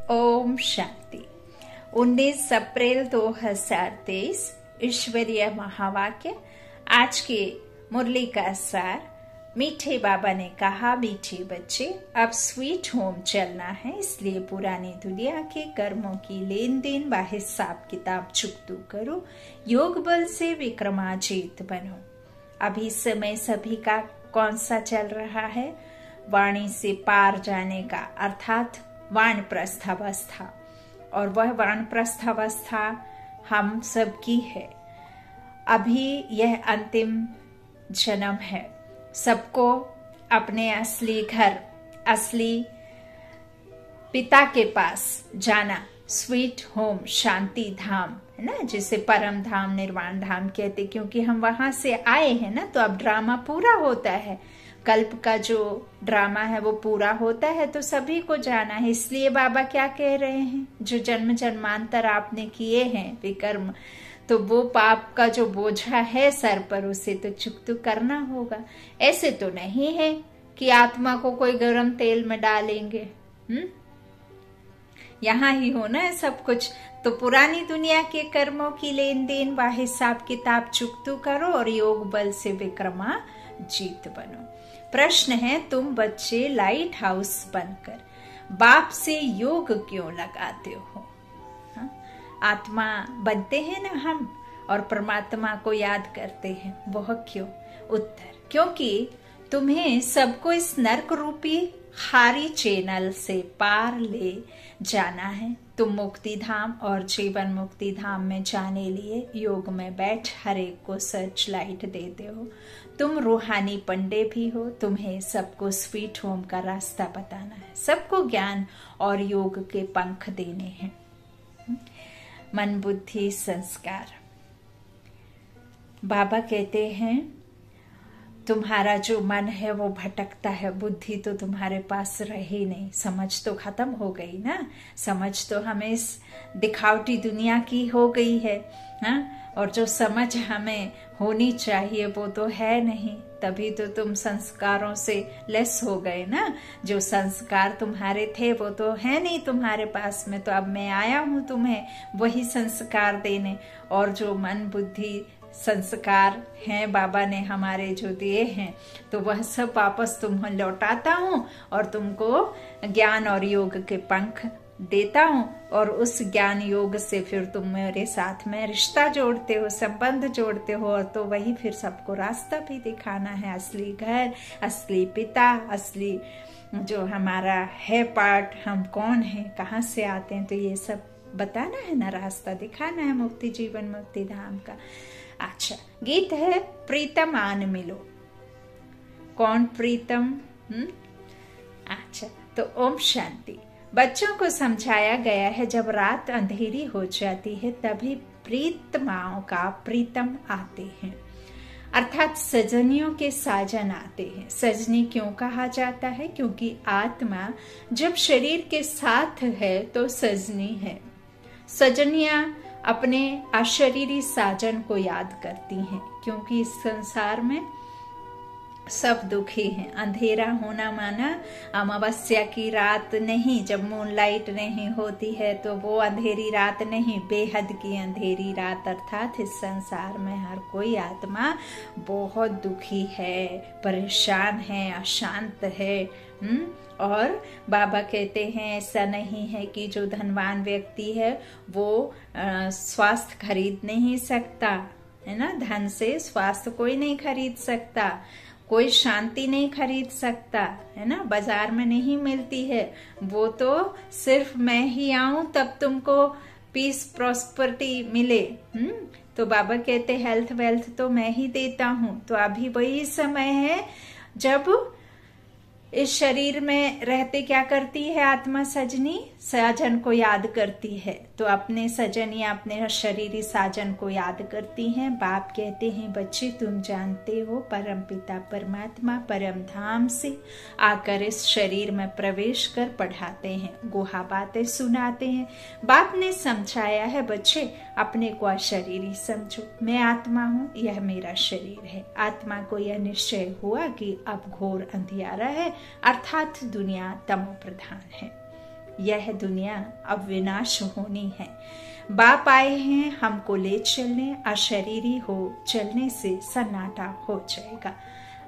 ओम शांति। 19 अप्रैल 2023 ईश्वरीय महावाक्य। आज के मुरली का सार। मीठे बाबा ने कहा, मीठे बच्चे, अब स्वीट होम चलना है, इसलिए पुरानी दुनिया के कर्मों की लेन देन व हिसाब किताब चुकतू करो, योग बल से विक्रमाजीत बनो। अभी समय सभी का कौन सा चल रहा है? वाणी से पार जाने का, अर्थात वानप्रस्थावस्था। और वह वानप्रस्थावस्था हम सबकी है। अभी यह अंतिम जन्म है। सबको अपने असली घर, असली पिता के पास जाना, स्वीट होम, शांति धाम है ना, जिसे परम धाम, निर्वाण धाम कहते, क्योंकि हम वहां से आए हैं ना। तो अब ड्रामा पूरा होता है, कल्प का जो ड्रामा है वो पूरा होता है, तो सभी को जाना है। इसलिए बाबा क्या कह रहे हैं, जो जन्म जन्मांतर आपने किए हैं विकर्म, तो वो पाप का जो बोझा है सर पर, उसे तो चुकतू करना होगा। ऐसे तो नहीं है कि आत्मा को कोई गर्म तेल में डालेंगे। यहाँ ही होना है सब कुछ। तो पुरानी दुनिया के कर्मों की लेन देन व हिसाब किताब चुकतू करो और योग बल से विक्रमा जीत बनो। प्रश्न है, तुम बच्चे लाइट हाउस बनकर बाप से योग क्यों लगाते हो? आत्मा बनते हैं ना हम, और परमात्मा को याद करते हैं, वह क्यों? उत्तर, क्योंकि तुम्हें सबको इस नर्क रूपी खारी चैनल से पार ले जाना है। तुम मुक्ति धाम और जीवन मुक्ति धाम में जाने लिए योग में बैठ हर एक को सर्च लाइट देते हो। तुम रूहानी पंडे भी हो, तुम्हें सबको स्वीट होम का रास्ता बताना है, सबको ज्ञान और योग के पंख देने हैं। मन बुद्धि संस्कार। बाबा कहते हैं, तुम्हारा जो मन है वो भटकता है, बुद्धि तो तुम्हारे पास रही नहीं, समझ तो खत्म हो गई ना। समझ तो हमें इस दिखावटी दुनिया की हो गई है, और जो समझ हमें होनी चाहिए वो तो है नहीं। तभी तो तुम संस्कारों से लेस हो गए ना। जो संस्कार तुम्हारे थे वो तो है नहीं तुम्हारे पास में। तो अब मैं आया हूं तुम्हें वही संस्कार देने, और जो मन बुद्धि संस्कार हैं बाबा ने हमारे जो दिए हैं, तो वह सब वापस तुम्हें लौटाता हूँ और तुमको ज्ञान और योग के पंख देता हूँ। और उस ज्ञान योग से फिर तुम मेरे साथ में रिश्ता जोड़ते हो, संबंध जोड़ते हो, और तो वही फिर सबको रास्ता भी दिखाना है। असली घर, असली पिता, असली जो हमारा है पार्ट, हम कौन है, कहाँ से आते हैं, तो ये सब बताना है ना, रास्ता दिखाना है मुक्ति जीवन मुक्ति धाम का। अच्छा, गीत है प्रीतम आन मिलो। कौन प्रीतम? अच्छा, तो ओम शांति। बच्चों को समझाया गया है, जब रात अंधेरी हो जाती है तभी प्रीतमाओं का प्रीतम आते हैं, अर्थात सजनियों के साजन आते हैं। सजनी क्यों कहा जाता है? क्योंकि आत्मा जब शरीर के साथ है तो सजनी है। सजनियां अपने अशरीरी साजन को याद करती हैं, क्योंकि इस संसार में सब दुखी हैं। अंधेरा होना माना अमावस्या की रात नहीं, जब मूनलाइट नहीं होती है तो वो अंधेरी रात नहीं, बेहद की अंधेरी रात। अर्थात इस संसार में हर कोई आत्मा बहुत दुखी है, परेशान है, अशांत है। और बाबा कहते हैं, ऐसा नहीं है कि जो धनवान व्यक्ति है वो स्वास्थ्य खरीद नहीं सकता, है ना। धन से स्वास्थ्य कोई नहीं खरीद सकता, कोई शांति नहीं खरीद सकता, है ना, बाजार में नहीं मिलती है। वो तो सिर्फ मैं ही आऊं तब तुमको पीस प्रॉस्पेरिटी मिले। तो बाबा कहते हेल्थ वेल्थ तो मैं ही देता हूं। तो अभी वही समय है जब इस शरीर में रहते क्या करती है आत्मा? सजनी साजन को याद करती है। तो अपने सजन या अपने शरीरी साजन को याद करती हैं। बाप कहते हैं, बच्चे तुम जानते हो परम पिता परमात्मा परम धाम से आकर इस शरीर में प्रवेश कर पढ़ाते हैं, गुहा बातें सुनाते हैं। बाप ने समझाया है, बच्चे अपने को अशरीरी समझो, मैं आत्मा हूँ, यह मेरा शरीर है। आत्मा को यह निश्चय हुआ कि अब घोर अंधियारा है, अर्थात दुनिया तमो प्रधान है। यह दुनिया अब विनाश होनी है। बाप आए हैं हमको ले चलने, अशरीरी हो चलने से सन्नाटा हो जाएगा।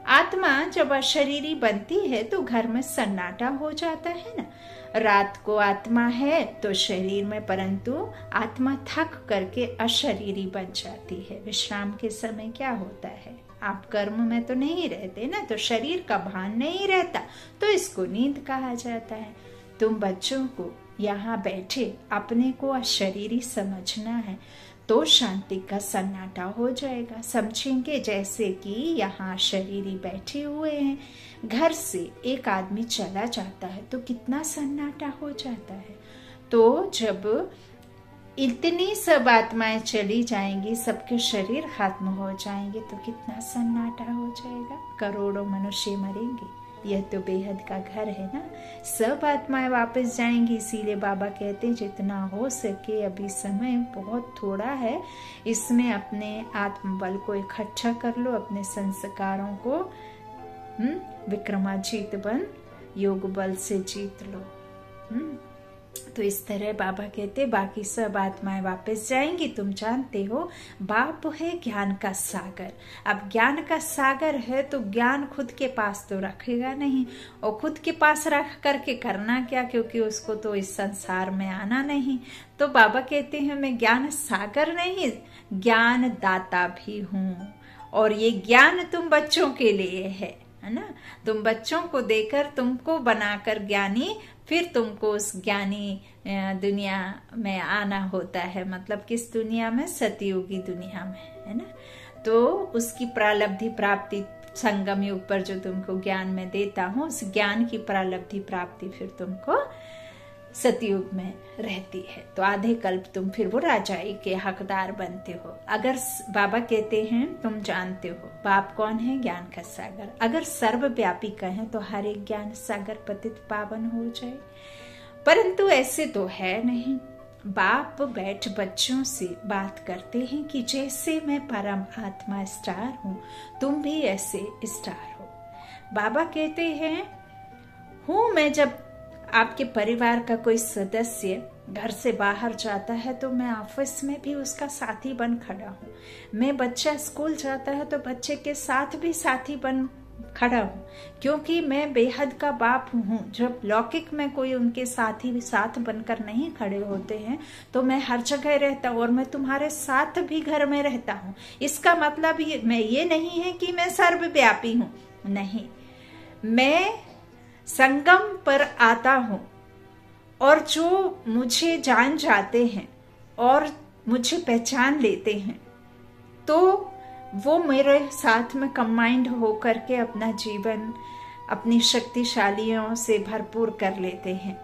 आत्मा जब अशरीरी बनती है तो घर में सन्नाटा हो जाता है ना। रात को आत्मा है तो शरीर में, परंतु आत्मा थक करके अशरीरी बन जाती है। विश्राम के समय क्या होता है, आप कर्म में तो नहीं रहते ना, तो शरीर का भान नहीं रहता, तो इसको नींद कहा जाता है। तुम बच्चों को यहाँ बैठे अपने को अशरीरी समझना है तो शांति का सन्नाटा हो जाएगा। समझेंगे जैसे कि यहाँ शरीरी बैठे हुए हैं, घर से एक आदमी चला जाता है तो कितना सन्नाटा हो जाता है। तो जब इतनी सब आत्माएं चली जाएंगी, सबके शरीर खत्म हो जाएंगे तो कितना सन्नाटा हो जाएगा। करोड़ों मनुष्य मरेंगे, यह तो बेहद का घर है ना। सब आत्माएं वापस जाएंगी, इसीलिए बाबा कहते हैं जितना हो सके, अभी समय बहुत थोड़ा है, इसमें अपने आत्मबल को इकट्ठा कर लो, अपने संस्कारों को विक्रमाजीत बन योग बल से जीत लो। तो इस तरह बाबा कहते बाकी सब आत्माएं वापस जाएंगी। तुम जानते हो बाप है ज्ञान का सागर। अब ज्ञान का सागर है तो ज्ञान खुद के पास तो रखेगा नहीं, और खुद के पास रख करके करना क्या, क्योंकि उसको तो इस संसार में आना नहीं। तो बाबा कहते हैं मैं ज्ञान सागर नहीं, ज्ञान दाता भी हूँ, और ये ज्ञान तुम बच्चों के लिए है ना। तुम बच्चों को देकर तुमको बनाकर ज्ञानी, फिर तुमको उस ज्ञानी दुनिया में आना होता है। मतलब किस दुनिया में, सतयुगी दुनिया में, है ना। तो उसकी प्रालब्धि प्राप्ति संगम युग पर जो तुमको ज्ञान में देता हूँ, उस ज्ञान की प्रालब्धि प्राप्ति फिर तुमको सतयुग में रहती है। तो आधे कल्प तुम फिर वो राजाई के हकदार बनते हो। अगर बाबा कहते हैं तुम जानते हो बाप कौन है, ज्ञान का सागर। अगर सर्वव्यापी कहें तो हर एक ज्ञान सागर पतित पावन हो जाए, परंतु ऐसे तो है नहीं। बाप बैठ बच्चों से बात करते हैं कि जैसे मैं परम आत्मा स्टार हूँ, तुम भी ऐसे स्टार हो। बाबा कहते हैं हूँ मैं, जब आपके परिवार का कोई सदस्य घर से बाहर जाता है तो मैं ऑफिस में भी उसका साथी बन खड़ा हूँ। मैं बच्चा स्कूल जाता है तो बच्चे के साथ भी साथी बन खड़ा हूँ, क्योंकि मैं बेहद का बाप हूँ। जब लौकिक में कोई उनके साथी साथ बनकर नहीं खड़े होते हैं तो मैं हर जगह रहता हूँ, और मैं तुम्हारे साथ भी घर में रहता हूँ। इसका मतलब ये नहीं है कि मैं सर्वव्यापी हूँ, नहीं, मैं संगम पर आता हूँ, और जो मुझे जान जाते हैं और मुझे पहचान लेते हैं तो वो मेरे साथ में कंबाइंड होकर के अपना जीवन अपनी शक्तिशालियों से भरपूर कर लेते हैं।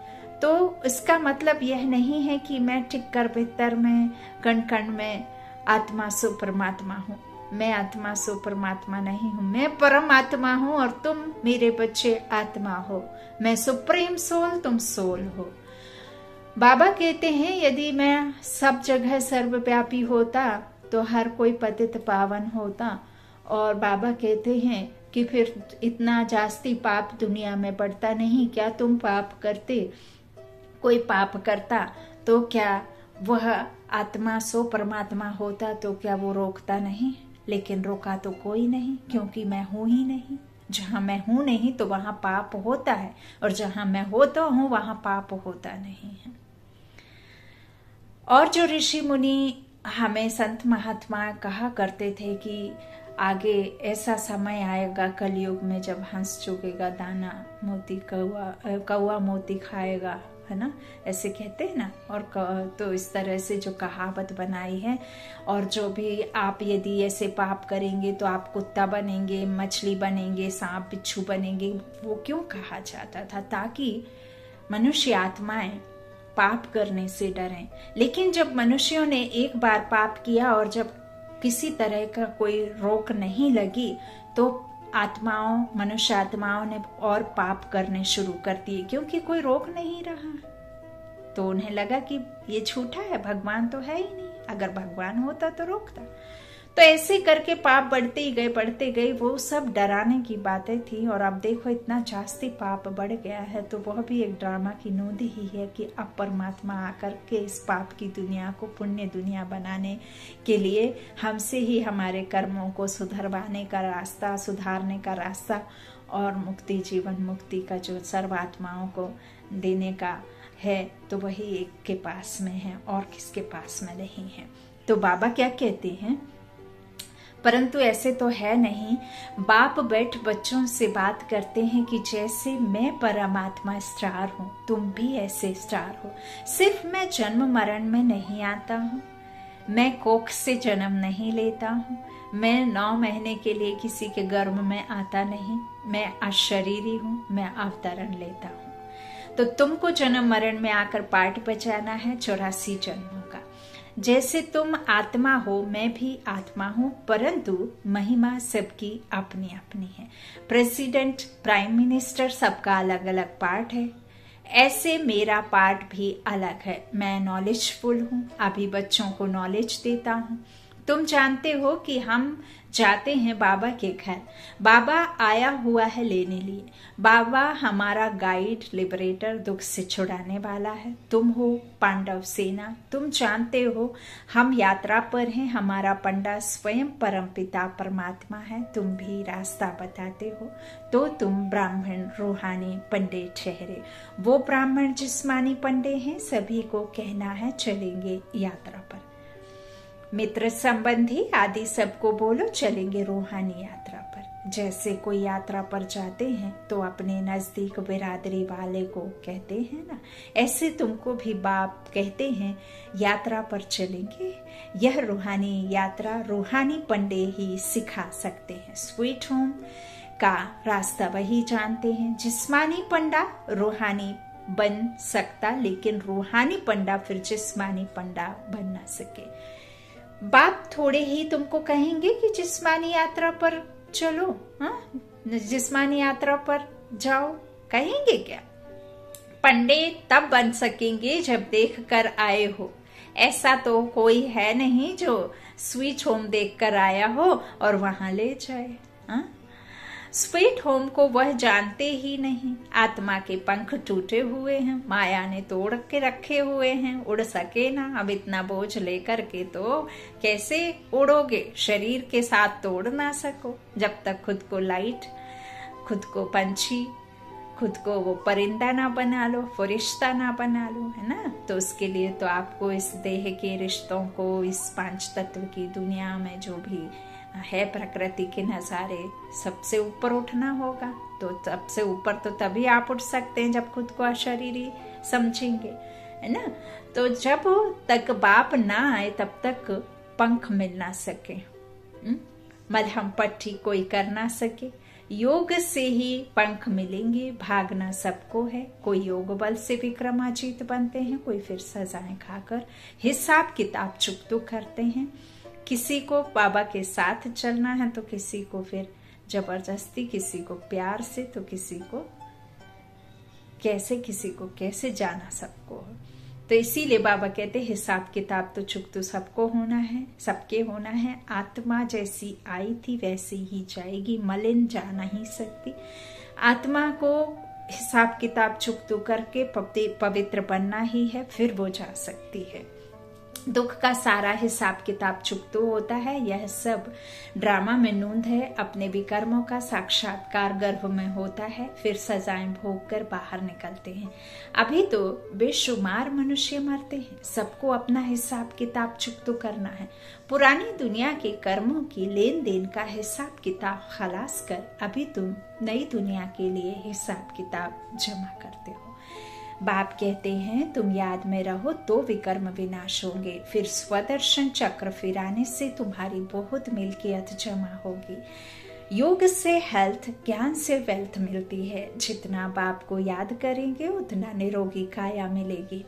तो इसका मतलब यह नहीं है कि मैं टिक्कर बित्तर में, कण कण में आत्मा सो परमात्मा हूँ। मैं आत्मा सो परमात्मा नहीं हूँ, मैं परमात्मा हूँ और तुम मेरे बच्चे आत्मा हो। मैं सुप्रीम सोल, तुम सोल हो। बाबा कहते हैं यदि मैं सब जगह सर्वव्यापी होता तो हर कोई पतित पावन होता, और बाबा कहते हैं कि फिर इतना जास्ती पाप दुनिया में बढ़ता नहीं। क्या तुम पाप करते, कोई पाप करता तो क्या वह आत्मा सो परमात्मा होता, तो क्या वो रोकता नहीं? लेकिन रोका तो कोई नहीं, क्योंकि मैं हूं ही नहीं। जहां मैं हूं नहीं तो वहां पाप होता है, और जहां मैं होता हूं वहां पाप होता नहीं है। और जो ऋषि मुनि हमें संत महात्मा कहा करते थे कि आगे ऐसा समय आएगा कलयुग में जब हंस चुकेगा दाना, मोती कौआ मोती खाएगा, है ना, ऐसे कहते हैं ना। और तो इस तरह से जो कहावत बनाई है, और जो भी आप यदि ऐसे पाप करेंगे तो आप कुत्ता बनेंगे, मछली बनेंगे, सांप बिच्छू बनेंगे। वो क्यों कहा जाता था? ताकि मनुष्य आत्माएं पाप करने से डरें। लेकिन जब मनुष्यों ने एक बार पाप किया और जब किसी तरह का कोई रोक नहीं लगी तो आत्माओं, मनुष्य आत्माओं ने और पाप करने शुरू कर दिए, क्योंकि कोई रोक नहीं रहा। तो उन्हें लगा कि ये झूठा है, भगवान तो है ही नहीं, अगर भगवान होता तो रोकता। तो ऐसे करके पाप बढ़ते गए। वो सब डराने की बातें थी। और अब देखो इतना जास्ती पाप बढ़ गया है, तो वह भी एक ड्रामा की नोंद ही है कि अब परमात्मा आकर के इस पाप की दुनिया को पुण्य दुनिया बनाने के लिए हमसे ही हमारे कर्मों को सुधरवाने का रास्ता, सुधारने का रास्ता और मुक्ति, जीवन मुक्ति का जो सर्वात्माओं को देने का है, तो वही एक के पास में है और किसके पास में नहीं है। तो बाबा क्या कहते हैं, परंतु ऐसे तो है नहीं। बाप बैठ बच्चों से बात करते हैं कि जैसे मैं परमात्मा स्टार हूँ, तुम भी ऐसे स्टार हो। सिर्फ मैं जन्म मरण में नहीं आता हूँ, मैं कोख से जन्म नहीं लेता हूँ, मैं 9 महीने के लिए किसी के गर्भ में आता नहीं, मैं अशरीरी हूँ, मैं अवतरण लेता हूँ। तो तुमको जन्म मरण में आकर पाठ बजाना है 84 जन्मों का। जैसे तुम आत्मा हो, मैं भी आत्मा हूँ, परंतु महिमा सबकी अपनी अपनी है। प्रेसिडेंट, प्राइम मिनिस्टर सबका अलग अलग पार्ट है, ऐसे मेरा पार्ट भी अलग है। मैं नॉलेजफुल हूँ, अभी बच्चों को नॉलेज देता हूँ। तुम जानते हो कि हम जाते हैं बाबा के घर, बाबा आया हुआ है लेने लिए। बाबा हमारा गाइड, लिबरेटर, दुख से छुड़ाने वाला है। तुम हो पांडव सेना, तुम जानते हो हम यात्रा पर हैं। हमारा पंडा स्वयं परमपिता परमात्मा है, तुम भी रास्ता बताते हो। तो तुम ब्राह्मण रूहानी पंडे ठहरे। वो ब्राह्मण जिस्मानी पंडे हैं, सभी को कहना है चलेंगे यात्रा पर। मित्र संबंधी आदि सबको बोलो चलेंगे रूहानी यात्रा पर। जैसे कोई यात्रा पर जाते हैं तो अपने नजदीक बिरादरी वाले को कहते हैं ना, ऐसे तुमको भी बाप कहते हैं यात्रा पर चलेंगे। यह रूहानी यात्रा रूहानी पंडे ही सिखा सकते हैं। स्वीट होम का रास्ता वही जानते हैं। जिस्मानी पंडा रूहानी बन सकता, लेकिन रूहानी पंडा फिर जिस्मानी पंडा बन ना सके। बाप थोड़े ही तुमको कहेंगे कि जिस्मानी यात्रा पर चलो, हाँ जिस्मानी यात्रा पर जाओ, कहेंगे क्या? पंडे तब बन सकेंगे जब देख कर आए हो। ऐसा तो कोई है नहीं जो स्वीट होम देख कर आया हो और वहां ले जाए। हाँ, स्वीट होम को वह जानते ही नहीं। आत्मा के पंख टूटे हुए हैं, माया ने तोड़ के रखे हुए हैं, उड़ सके ना। अब इतना बोझ लेकर के तो कैसे उड़ोगे? शरीर के साथ तो उड़ ना सको जब तक खुद को लाइट, खुद को पंछी, खुद को वो परिंदा ना बना लो, फरिश्ता ना बना लो, है ना। तो उसके लिए तो आपको इस देह के रिश्तों को, इस 5 तत्व की दुनिया में जो भी है प्रकृति के नजारे, सबसे ऊपर उठना होगा। तो सबसे ऊपर तो तभी आप उठ सकते हैं जब खुद को अशरीरी समझेंगे, है ना। तो जब तक बाप ना आए तब तक पंख मिल ना सके, मलहम पट्टी कोई कर ना सके। योग से ही पंख मिलेंगे। भागना सबको है। कोई योग बल से विक्रमाजीत बनते हैं, कोई फिर सजाएं खाकर हिसाब किताब चुकतो करते हैं। किसी को बाबा के साथ चलना है तो किसी को फिर जबरदस्ती, किसी को प्यार से, तो किसी को कैसे जाना सबको। तो इसीलिए बाबा कहते हिसाब किताब तो चुकतो सबको होना है, सबके होना है। आत्मा जैसी आई थी वैसी ही जाएगी, मलिन जा नहीं सकती। आत्मा को हिसाब किताब चुकतो करके पवित्र बनना ही है, फिर वो जा सकती है। दुख का सारा हिसाब किताब चुकतो होता है। यह सब ड्रामा में नूंद है। अपने विकर्मों का साक्षात्कार गर्भ में होता है, फिर सजाएं भोग कर बाहर निकलते हैं। अभी तो बेशुमार मनुष्य मरते हैं। सबको अपना हिसाब किताब चुकतो करना है। पुरानी दुनिया के कर्मों की लेन देन का हिसाब किताब खलास कर अभी तुम नई दुनिया के लिए हिसाब किताब जमा करते हो। बाप कहते हैं तुम याद में रहो तो विकर्म विनाश होंगे। फिर स्वदर्शन चक्र फिराने से तुम्हारी बहुत मिल्कियत जमा होगी। योग से हेल्थ, ज्ञान से वेल्थ मिलती है। जितना बाप को याद करेंगे उतना निरोगी काया मिलेगी।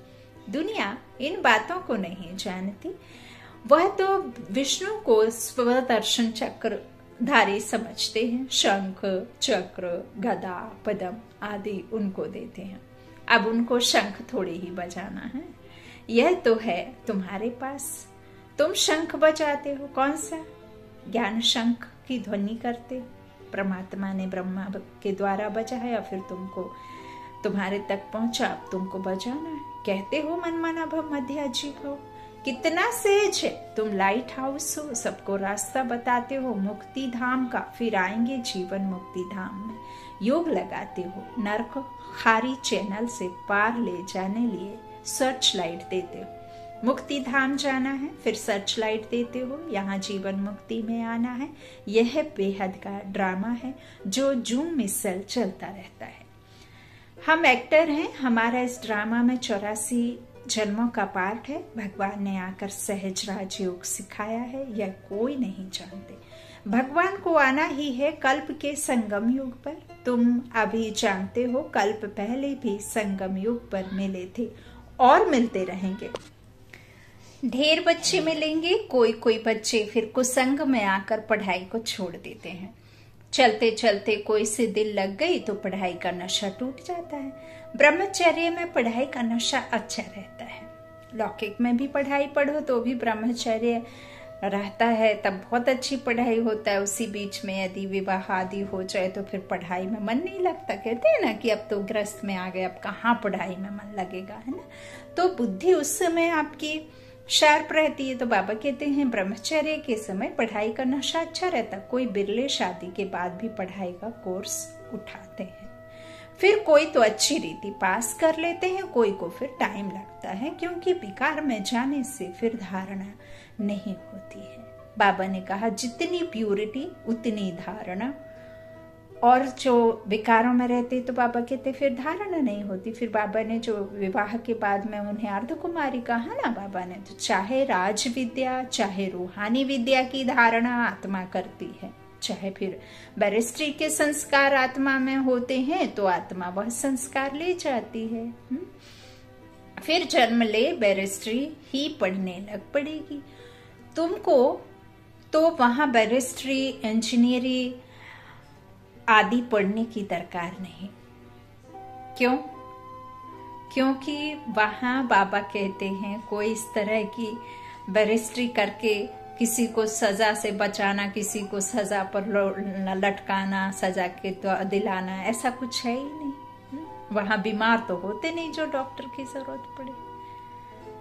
दुनिया इन बातों को नहीं जानती। वह तो विष्णु को स्वदर्शन चक्र धारी समझते हैं। शंख, चक्र, गदा, पद्म आदि उनको देते हैं। अब उनको शंख थोड़ी ही बजाना है। यह तो है तुम्हारे पास। तुम शंख बजाते हो, कौन सा? ज्ञान शंख की ध्वनि करते, परमात्मा ने ब्रह्मा के द्वारा बजाया, फिर तुमको तुम्हारे तक पहुंचा, अब तुमको बजाना है। कहते हो मन मन भव मध्य जीव हो, कितना सहज है, तुम लाइट हाउस हो, सबको रास्ता बताते हो मुक्ति धाम का, फिर आएंगे जीवन मुक्ति धाम में। योग लगाते हो, नरक खारी चैनल से पार ले जाने लिए सर्च लाइट देते हो। मुक्ति धाम जाना है, फिर सर्च लाइट देते हो, यहाँ जीवन मुक्ति में आना है। यह बेहद का ड्रामा है जो जूम मिसल चलता रहता है। हम एक्टर हैं, हमारा इस ड्रामा में 84 जन्मों का पार्ट है। भगवान ने आकर सहज राजयोग सिखाया है, यह कोई नहीं जानते। भगवान को आना ही है कल्प के संगम युग पर। तुम अभी जानते हो, कल्प पहले भी संगम युग पर मिले थे और मिलते रहेंगे। ढेर बच्चे मिलेंगे, कोई बच्चे फिर कुसंग में आकर पढ़ाई को छोड़ देते हैं। चलते चलते कोई से दिल लग गई तो पढ़ाई का नशा टूट जाता है। ब्रह्मचर्य में पढ़ाई का नशा अच्छा रहता है। लौकिक में भी पढ़ाई पढ़ो तो भी ब्रह्मचर्य रहता है, तब बहुत अच्छी पढ़ाई होता है। उसी बीच में यदि विवाह आदि हो जाए तो फिर पढ़ाई में मन नहीं लगता। कहते हैं ना कि अब तो ग्रस्त में आ गए, अब कहाँ पढ़ाई में मन लगेगा, है ना। तो बुद्धि उस समय आपकी शार्प रहती है। तो बाबा कहते हैं ब्रह्मचर्य के समय पढ़ाई का नशा अच्छा रहता। कोई बिरले शादी के बाद भी पढ़ाई का कोर्स उठाते हैं। फिर कोई तो अच्छी रीति पास कर लेते हैं, कोई को फिर टाइम लगता है, क्योंकि विकार में जाने से फिर धारणा नहीं होती है। बाबा ने कहा जितनी प्यूरिटी उतनी धारणा, और जो विकारों में रहते तो बाबा कहते फिर धारणा नहीं होती। फिर बाबा ने जो विवाह के बाद में उन्हें अर्धकुमारी कहा ना बाबा ने, तो चाहे राज विद्या चाहे रूहानी विद्या की धारणा आत्मा करती है, चाहे फिर बैरिस्ट्री के संस्कार आत्मा में होते हैं तो आत्मा वह संस्कार ले जाती है। फिर जन्म ले बैरिस्ट्री ही पढ़ने लग पड़ेगी तुमको। तो वहां बैरिस्ट्री इंजीनियरिंग आदि पढ़ने की दरकार नहीं। क्यों? क्योंकि वहां बाबा कहते हैं कोई इस तरह की बैरिस्ट्री करके किसी को सजा से बचाना, किसी को सजा पर लटकाना, सजा के तो दिलाना, ऐसा कुछ है ही नहीं। वहां बीमार तो होते नहीं जो डॉक्टर की जरूरत पड़े।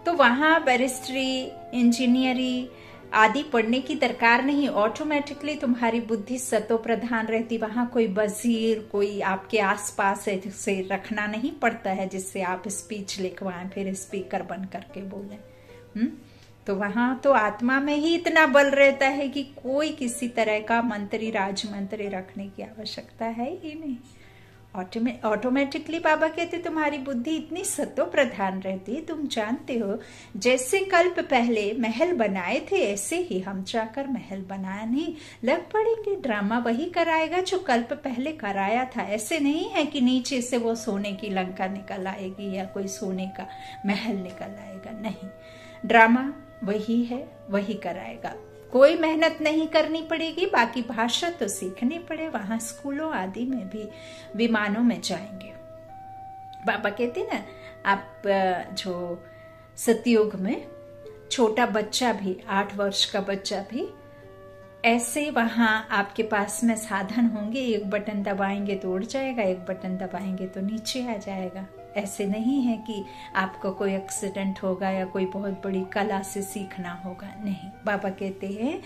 तो वहां बैरिस्ट्री इंजीनियरिंग आदि पढ़ने की दरकार नहीं। ऑटोमेटिकली तुम्हारी बुद्धि सतो प्रधान रहती। वहां कोई वजीर, कोई आपके आसपास से रखना नहीं पड़ता है जिससे आप स्पीच लिखवाएं फिर स्पीकर बन करके बोलें। तो वहां तो आत्मा में ही इतना बल रहता है कि कोई किसी तरह का मंत्री राजमंत्री रखने की आवश्यकता है ही नहीं। ऑटोमेटिकली बाबा कहते तुम्हारी बुद्धि इतनी सत्व प्रधान रहती। तुम जानते हो जैसे कल्प पहले महल बनाए थे ऐसे ही हम जाकर महल बनाने लग पड़ेंगे। ड्रामा वही कराएगा जो कल्प पहले कराया था। ऐसे नहीं है कि नीचे से वो सोने की लंका निकल आएगी या कोई सोने का महल निकल आएगा, नहीं। ड्रामा वही है, वही कराएगा। कोई मेहनत नहीं करनी पड़ेगी। बाकी भाषा तो सीखनी पड़े। वहां स्कूलों आदि में भी विमानों में जाएंगे। बाबा कहते ना आप जो सतयुग में छोटा बच्चा भी 8 वर्ष का बच्चा भी ऐसे वहां आपके पास में साधन होंगे। एक बटन दबाएंगे तो उड़ जाएगा, एक बटन दबाएंगे तो नीचे आ जाएगा। ऐसे नहीं है कि आपको कोई एक्सीडेंट होगा या कोई बहुत बड़ी कला से सीखना होगा, नहीं। बाबा कहते हैं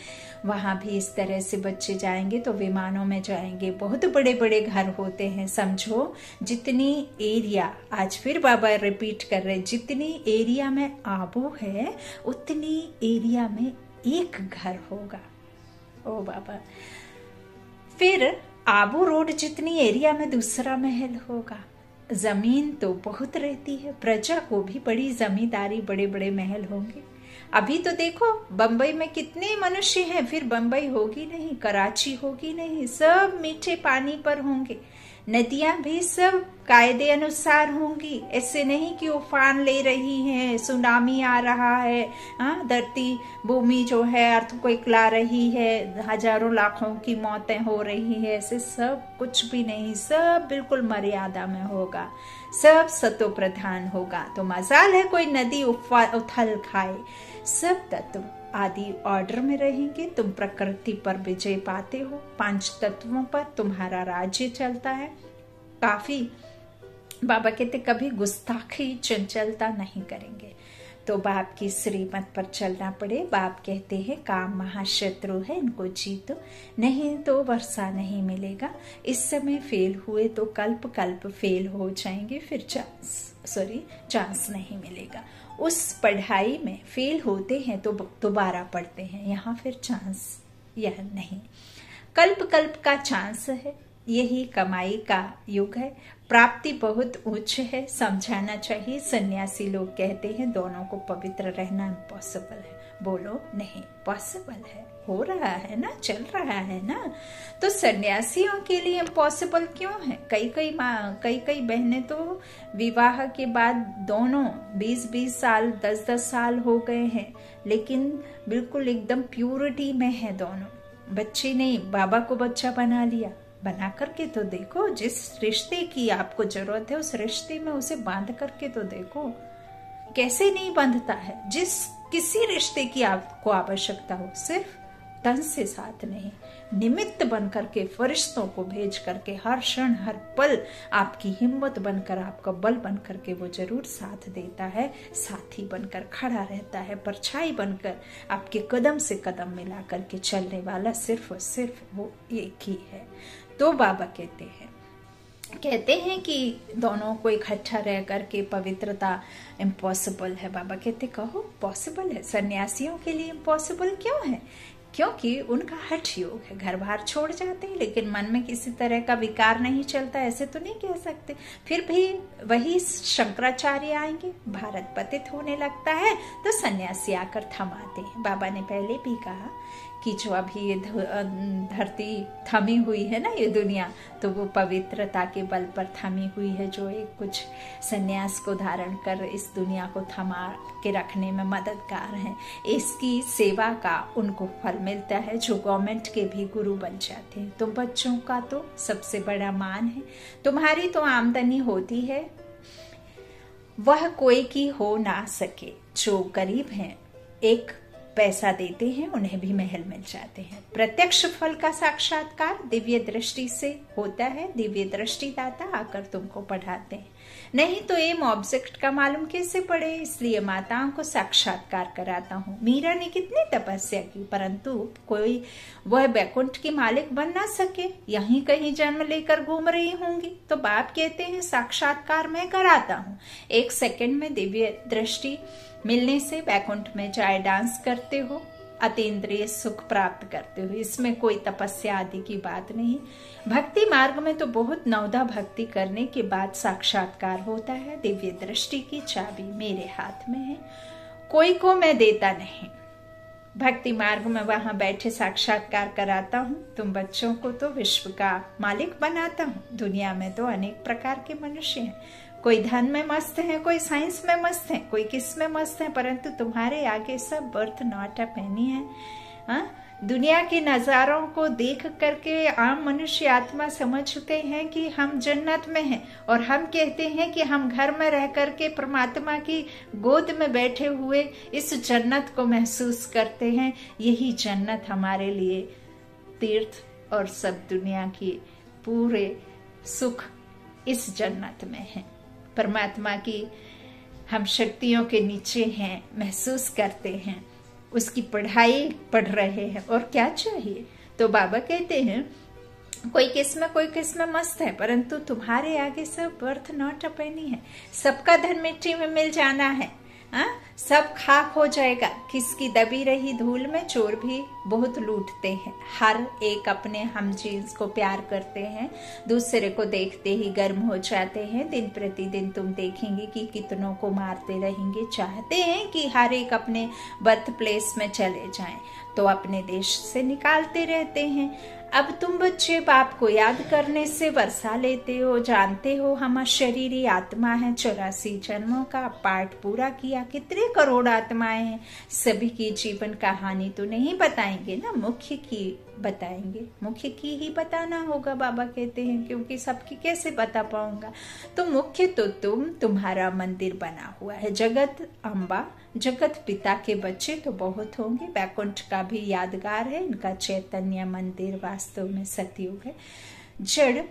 वहां भी इस तरह से बच्चे जाएंगे तो विमानों में जाएंगे। बहुत बड़े बड़े घर होते हैं। समझो जितनी एरिया, आज फिर बाबा रिपीट कर रहे, जितनी एरिया में आबू है उतनी एरिया में एक घर होगा। ओ बाबा, फिर आबू रोड जितनी एरिया में दूसरा महल होगा। जमीन तो बहुत रहती है, प्रजा को भी बड़ी जमींदारी, बड़े बड़े महल होंगे। अभी तो देखो बंबई में कितने मनुष्य हैं, फिर बंबई होगी नहीं, कराची होगी नहीं, सब मीठे पानी पर होंगे। नदियां भी सब कायदे अनुसार होंगी। ऐसे नहीं कि उफान ले रही है, सुनामी आ रहा है, धरती भूमि जो है अर्थक्वेक ला रही है, हजारों लाखों की मौतें हो रही है। ऐसे सब कुछ भी नहीं, सब बिल्कुल मर्यादा में होगा, सब सतो प्रधान होगा। तो मजाल है कोई नदी उथल खाए। सब तत्व आदि ऑर्डर में रहेंगे। तुम प्रकृति पर विजय पाते हो, 5 तत्वों पर तुम्हारा राज्य चलता है। काफी बाबा कहते कभी गुस्ताखी चंचलता नहीं करेंगे। तो बाप की श्रीमत पर चलना पड़े। बाप कहते हैं काम महाशत्रु है, इनको जीतो, नहीं तो वर्षा नहीं मिलेगा। इस समय फेल हुए तो कल्प कल्प फेल हो जाएंगे, फिर चांस नहीं मिलेगा। उस पढ़ाई में फेल होते हैं तो दोबारा पढ़ते हैं, यहाँ फिर चांस यह नहीं, कल्प कल्प का चांस है। यही कमाई का युग है, प्राप्ति बहुत उच्च है, समझाना चाहिए। सन्यासी लोग कहते हैं दोनों को पवित्र रहना इम्पॉसिबल है। बोलो नहीं, पॉसिबल है, हो रहा है ना, चल रहा है ना। तो सन्यासियों के लिए इम्पॉसिबल क्यों है? कई बहनें तो विवाह के बाद दोनों 20-20 साल 10-10 साल हो गए हैं, लेकिन बिल्कुल एकदम प्यूरिटी में है दोनों। बच्चे नहीं, बाबा को बच्चा बना लिया, बना करके तो देखो। जिस रिश्ते की आपको जरूरत है उस रिश्ते में उसे बांध करके तो देखो, कैसे नहीं बंधता है। किसी रिश्ते की आपको आवश्यकता हो, सिर्फ तन से साथ नहीं, निमित्त बन करके, फरिश्तों को भेज करके, हर क्षण हर पल आपकी हिम्मत बनकर, आपका बल बन करके वो जरूर साथ देता है, साथी बनकर खड़ा रहता है, परछाई बनकर आपके कदम से कदम मिला करके चलने वाला सिर्फ और सिर्फ वो एक ही है। तो बाबा कहते हैं कि दोनों को इकट्ठा रह करके पवित्रता इम्पॉसिबल है। बाबा कहते कहो पॉसिबल है। सन्यासियों के लिए इम्पॉसिबल क्यों है? क्योंकि उनका हठ योग है, घर बार छोड़ जाते हैं लेकिन मन में किसी तरह का विकार नहीं चलता, ऐसे तो नहीं कह सकते। फिर भी वही शंकराचार्य आएंगे, भारत पतित होने लगता है तो सन्यासी आकर थमाते हैं। बाबा ने पहले भी कहा कि जो अभी ये धरती थमी हुई है ना, ये दुनिया, तो वो पवित्रता के बल पर थमी हुई है। जो एक कुछ सन्यास को धारण कर इस दुनिया को थमा के रखने में मददगार हैं, इसकी सेवा का उनको फल मिलता है, जो गवर्नमेंट के भी गुरु बन जाते हैं। तो बच्चों का तो सबसे बड़ा मान है। तुम्हारी तो आमदनी होती है, वह कोई की हो ना सके। जो गरीब हैं, एक पैसा देते हैं, उन्हें भी महल मिल जाते हैं। प्रत्यक्ष फल का साक्षात्कार दिव्य दृष्टि से होता है। दिव्य दृष्टि दाता आकर तुमको पढ़ाते हैं, नहीं तो एम ऑब्जेक्ट का मालूम कैसे पड़े। इसलिए माताओं को साक्षात्कार कराता हूँ। मीरा ने कितनी तपस्या की, परंतु कोई वह बैकुंठ की मालिक बन ना सके, यहीं कहीं जन्म लेकर घूम रही होंगी। तो बाप कहते हैं साक्षात्कार मैं कराता हूँ। 1 सेकंड में दिव्य दृष्टि मिलने से बैकुंठ में जाए डांस करते हो, अतीन्द्रिय सुख प्राप्त करते हो। इसमें कोई तपस्या आदि की बात नहीं। भक्ति मार्ग में तो बहुत नवदा भक्ति करने के बाद साक्षात्कार होता है। दिव्य दृष्टि की चाबी मेरे हाथ में है, कोई को मैं देता नहीं। भक्ति मार्ग में वहां बैठे साक्षात्कार कराता हूँ। तुम बच्चों को तो विश्व का मालिक बनाता हूँ। दुनिया में तो अनेक प्रकार के मनुष्य हैं, कोई धन में मस्त है, कोई साइंस में मस्त है, कोई किस में मस्त है, परंतु तुम्हारे आगे सब बर्थ नॉट अ पेनी है। दुनिया के नजारों को देख करके आम मनुष्य आत्मा समझते हैं कि हम जन्नत में हैं, और हम कहते हैं कि हम घर में रह करके परमात्मा की गोद में बैठे हुए इस जन्नत को महसूस करते हैं। यही जन्नत हमारे लिए तीर्थ और सब दुनिया की पूरे सुख इस जन्नत में है। परमात्मा की हम शक्तियों के नीचे हैं, महसूस करते हैं, उसकी पढ़ाई पढ़ रहे हैं, और क्या चाहिए। तो बाबा कहते हैं कोई किस में मस्त है, परंतु तुम्हारे आगे सब बर्थ नॉट अ पेनी है। सबका धन मिट्टी में मिल जाना है, सब खाक हो जाएगा। किसकी दबी रही धूल में चोर भी बहुत लूटते हैं। हर एक अपने हम जीन्स को प्यार करते हैं, दूसरे को देखते ही गर्म हो जाते हैं। दिन प्रतिदिन तुम देखेंगे कि कितनों को मारते रहेंगे। चाहते हैं कि हर एक अपने बर्थ प्लेस में चले जाएं, तो अपने देश से निकालते रहते हैं। अब तुम बच्चे बाप को याद करने से वर्षा लेते हो, जानते हो हम शरीरी आत्मा है। 84 जन्मों का पाठ पूरा किया, कितने करोड़ आत्माएं हैं। सभी की जीवन कहानी तो नहीं बताएंगे ना, मुख्य की बताएंगे, मुख्य की ही बताना होगा बाबा कहते हैं, क्योंकि सबकी कैसे बता पाऊंगा। तो मुख्य तो तुम्हारा मंदिर बना हुआ है। जगत अम्बा जगत पिता के बच्चे तो बहुत होंगे। वैकुंठ का भी यादगार है इनका चैतन्य मंदिर, वास्तव में सतयुग है। जड़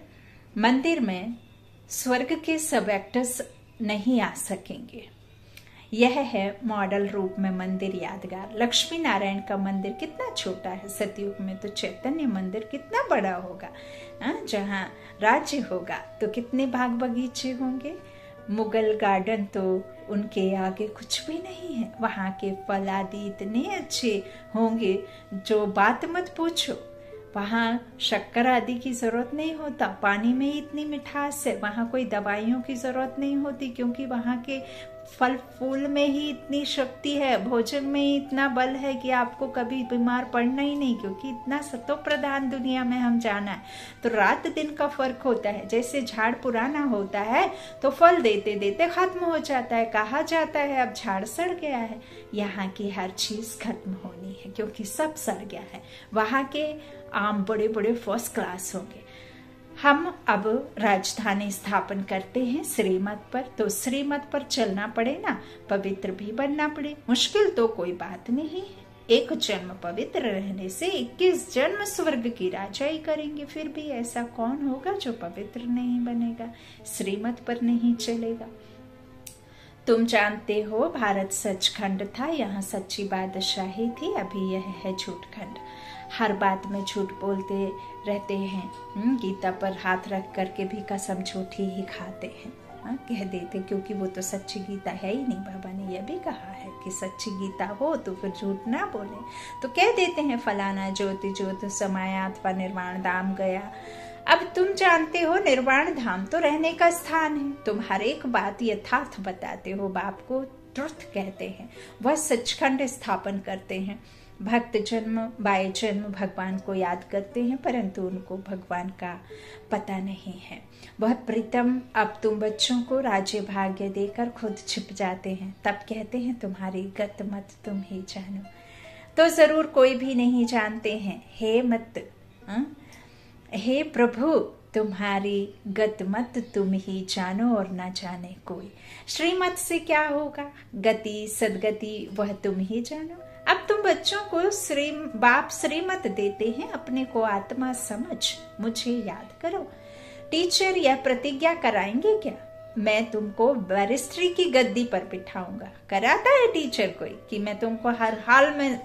मंदिर में स्वर्ग के सब एक्टर्स नहीं आ सकेंगे। यह है मॉडल रूप में मंदिर यादगार। लक्ष्मी नारायण का मंदिर कितना छोटा है, सतयुग में तो चैतन्य मंदिर कितना बड़ा होगा। जहाँ राज्य होगा तो कितने बाग बगीचे होंगे। मुगल गार्डन तो उनके आगे कुछ भी नहीं है। वहाँ के फल आदि इतने अच्छे होंगे जो बात मत पूछो। वहाँ शक्कर आदि की जरूरत नहीं होता, पानी में ही इतनी मिठास है। वहाँ कोई दवाइयों की जरूरत नहीं होती, क्योंकि वहाँ के फल फूल में ही इतनी शक्ति है, भोजन में ही इतना बल है कि आपको कभी बीमार पड़ना ही नहीं, क्योंकि इतना सतो प्रधान दुनिया में हम जाना है। तो रात दिन का फर्क होता है। जैसे झाड़ पुराना होता है तो फल देते देते खत्म हो जाता है, कहा जाता है अब झाड़ सड़ गया है। यहाँ की हर चीज खत्म होनी है, क्योंकि सब सड़ गया है। वहाँ के आम बड़े बड़े फर्स्ट क्लास होंगे। हम अब राजधानी स्थापन करते हैं श्रीमत पर, तो श्रीमत पर चलना पड़े ना, पवित्र भी बनना पड़े। मुश्किल तो कोई बात नहीं है। एक जन्म पवित्र रहने से 21 जन्म स्वर्ग की राजाई करेंगे। फिर भी ऐसा कौन होगा जो पवित्र नहीं बनेगा, श्रीमत पर नहीं चलेगा। तुम जानते हो भारत सचखंड था, यहाँ सच्ची बादशाही थी। अभी यह है झूठखंड। हर बात में झूठ बोलते रहते हैं। गीता पर हाथ रख करके भी कसम झूठी ही खाते हैं, कह देते, क्योंकि वो तो सच्ची गीता है ही नहीं। बाबा ने यह भी कहा है कि सच्ची गीता हो तो फिर झूठ ना बोले। तो कह देते हैं फलाना ज्योति ज्योत समाया अथवा निर्वाण धाम गया। अब तुम जानते हो निर्वाण धाम तो रहने का स्थान है। तुम हर एक बात यथार्थ बताते हो, बाप को ट्रुथ कहते हैं। वह सचखंड स्थापन करते हैं। भक्त जन्म बाय जन्म भगवान को याद करते हैं, परंतु उनको भगवान का पता नहीं है। वह प्रीतम अब तुम बच्चों को राज्य भाग्य देकर खुद छिप जाते हैं। तब कहते हैं तुम्हारी गत मत तुम ही जानो। तो जरूर कोई भी नहीं जानते हैं। हे मत, हे प्रभु तुम्हारी गत मत तुम ही जानो और न जाने कोई। श्रीमत से क्या होगा, गति सदगति वह तुम ही जानो। अब तुम बच्चों को बाप श्रीमत देते हैं, अपने को आत्मा समझ मुझे याद करो। टीचर यह प्रतिज्ञा कराएंगे क्या, मैं तुमको बैरिस्ट्री की गद्दी पर बिठाऊंगा। कराता है टीचर कोई कि मैं तुमको हर हाल में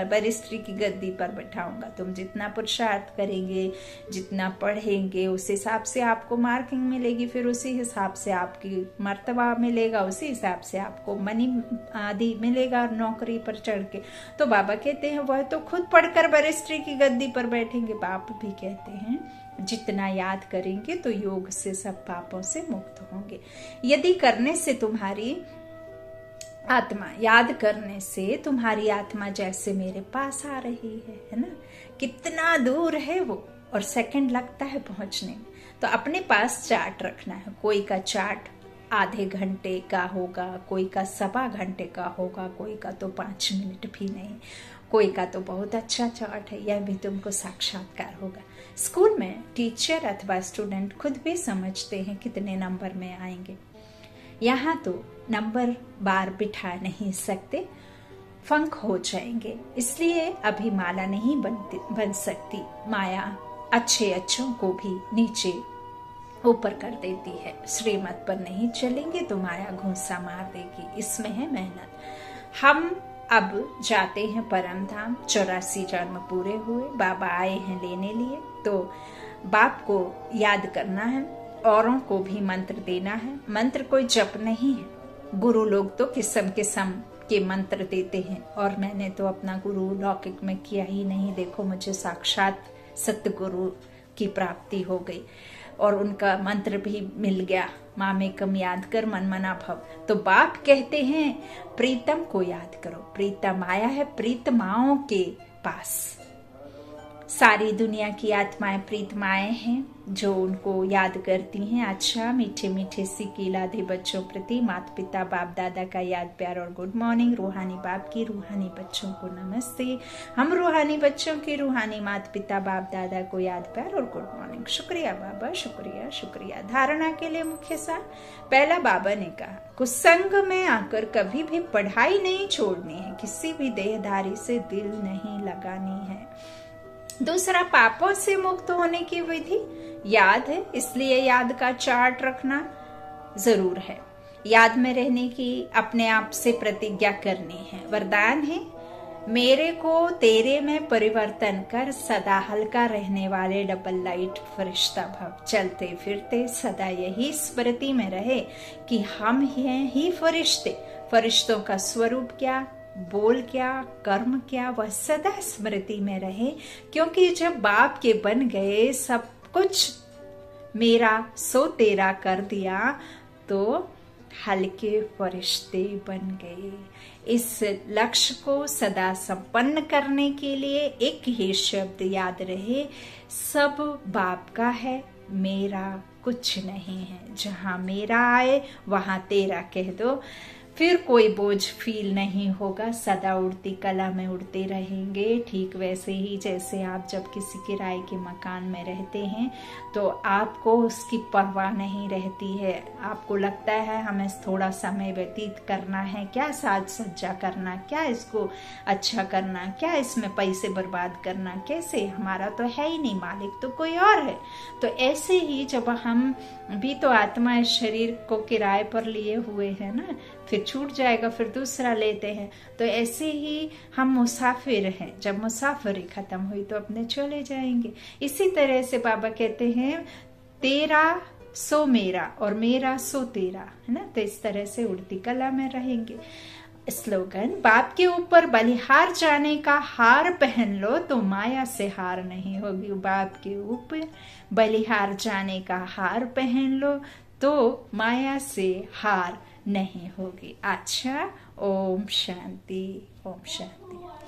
बैरिस्ट्री की गद्दी पर बिठाऊंगा। तुम जितना पुरुषार्थ करेंगे, जितना पढ़ेंगे, उस हिसाब से आपको मार्किंग मिलेगी, फिर उसी हिसाब से आपकी मर्तबा मिलेगा, उसी हिसाब से आपको मनी आदि मिलेगा और नौकरी पर चढ़ के। तो बाबा कहते हैं वह तो खुद पढ़कर बैरिस्ट्री की गद्दी पर बैठेंगे। बाप भी कहते हैं जितना याद करेंगे तो योग से सब पापों से मुक्त होंगे। यदि करने से तुम्हारी आत्मा, याद करने से तुम्हारी आत्मा जैसे मेरे पास आ रही है ना, कितना दूर है वो, और सेकंड लगता है पहुंचने में। तो अपने पास चार्ट रखना है। कोई का चार्ट आधे घंटे का होगा, कोई का 1.25 घंटे का होगा, कोई का तो 5 मिनट भी नहीं, कोई का तो बहुत अच्छा चार्ट है। यह भी तुमको साक्षात्कार होगा। स्कूल में टीचर अथवा स्टूडेंट खुद भी समझते हैं कितने नंबर में आएंगे। यहाँ तो नंबर बार बिठा नहीं सकते, फंक हो जाएंगे। इसलिए अभी माला नहीं बन सकती। माया अच्छे अच्छों को भी नीचे ऊपर कर देती है। श्रीमत पर नहीं चलेंगे तो माया घूंसा मार देगी। इसमें है मेहनत। हम अब जाते हैं परम धाम। 84 जन्म पूरे हुए, बाबा आए हैं लेने लिए। तो बाप को याद करना है, औरों को भी मंत्र देना है। मंत्र कोई जप नहीं है। गुरु लोग तो किस्म किस्म के मंत्र देते हैं, और मैंने तो अपना गुरु लौकिक में किया ही नहीं। देखो मुझे साक्षात सतगुरु की प्राप्ति हो गई और उनका मंत्र भी मिल गया। मामेकम याद कर मन मना भव। तो बाप कहते हैं प्रीतम को याद करो। प्रीतम आया है प्रीतमाओं के पास। सारी दुनिया की आत्माएं प्रीतमाएं हैं। जो उनको याद करती हैं। अच्छा, मीठे मीठे सिक्के लादे बच्चों प्रति माता पिता बाप दादा का याद प्यार और गुड मॉर्निंग। रूहानी बाप की रूहानी बच्चों को नमस्ते। हम रूहानी बच्चों के रूहानी माता पिता बाप दादा को याद प्यार और गुड मॉर्निंग। शुक्रिया बाबा, शुक्रिया शुक्रिया। धारणा के लिए मुख्य सार। पहला, बाबा ने कहा कुसंग में आकर कभी भी पढ़ाई नहीं छोड़नी है, किसी भी देहधारी से दिल नहीं लगानी है। दूसरा, पापों से मुक्त होने की विधि याद है, इसलिए याद का चार्ट रखना जरूर है। याद में रहने की अपने आप से प्रतिज्ञा करनी है। वरदान है, मेरे को तेरे में परिवर्तन कर, सदा हल्का रहने वाले डबल लाइट फरिश्ता भव। चलते फिरते सदा यही स्मृति में रहे कि हम हैं ही फरिश्ते। फरिश्तों का स्वरूप क्या, बोल क्या, कर्म क्या, वह सदा स्मृति में रहे, क्योंकि जब बाप के बन गए, सब कुछ मेरा सो तेरा कर दिया, तो हल्के फरिश्ते बन गए। इस लक्ष्य को सदा संपन्न करने के लिए एक ही शब्द याद रहे, सब बाप का है, मेरा कुछ नहीं है। जहां मेरा आए वहां तेरा कह दो, फिर कोई बोझ फील नहीं होगा। सदा उड़ती कला में उड़ते रहेंगे। ठीक वैसे ही जैसे आप जब किसी किराए के मकान में रहते हैं तो आपको उसकी परवाह नहीं रहती है। आपको लगता है हमें थोड़ा समय व्यतीत करना है, क्या साज सज्जा करना, क्या इसको अच्छा करना, क्या इसमें पैसे बर्बाद करना, कैसे, हमारा तो है ही नहीं, मालिक तो कोई और है। तो ऐसे ही जब हम भी तो आत्मा इस शरीर को किराए पर लिए हुए हैं ना, फिर छूट जाएगा, फिर दूसरा लेते हैं। तो ऐसे ही हम मुसाफिर हैं, जब मुसाफिरी खत्म हुई तो अपने चले जाएंगे। इसी तरह से बाबा कहते हैं तेरा सो मेरा और मेरा सो तेरा, है ना। तो इस तरह से उड़ती कला में रहेंगे। स्लोगन, बाप के ऊपर बलिहार जाने का हार पहन लो तो माया से हार नहीं होगी। बाप के ऊपर बलिहार जाने का हार पहन लो तो माया से हार नहीं होगी। अच्छा, ओम शांति, ओम शांति।